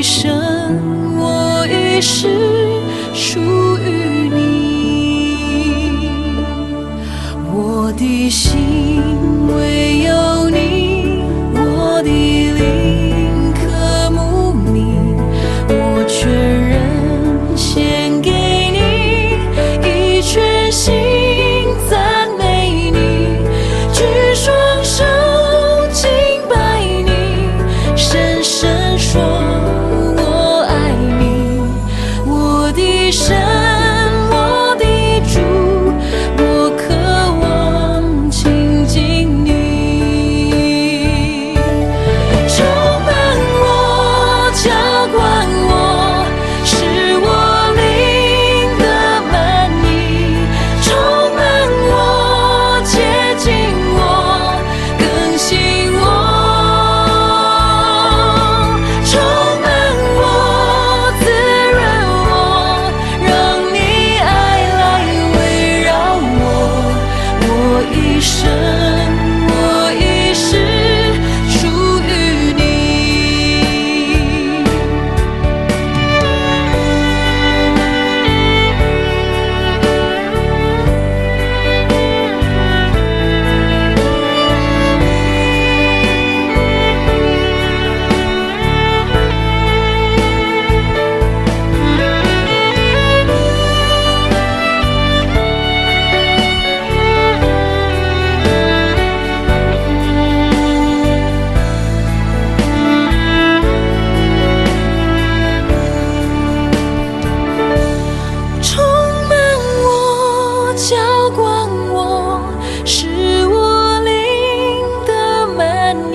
生，我一世属于你。我的心唯有你，我的灵渴慕你，我全人献给你，以全心赞美你，举双手敬拜你，深深说我爱你。我的神，我的主，我渴望亲近你，充满我，浇灌我，使我灵得满溢，充满我，洁净我，更新我，充满我，滋润我，让你爱来围绕我，我一生，我一世属于你。充满我，浇灌我，使我灵得满溢，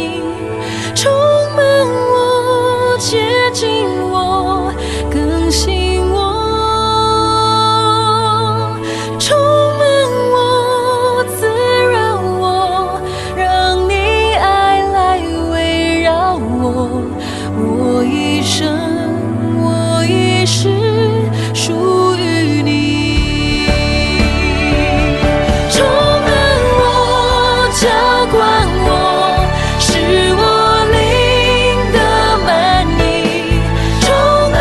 充满我，洁净我，更新我，充满我，滋润我，让你爱来围绕我，我一生，我一世属于你。充满我，浇灌我，使我灵得满溢，充满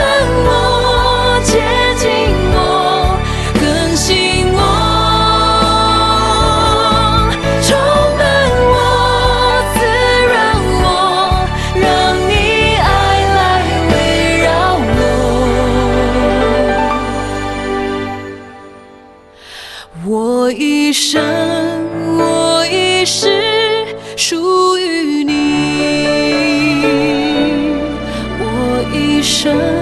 我，洁净我，更新我，充满我，滋润我，让你爱来围绕我，我一生，我一世属于你，我一生。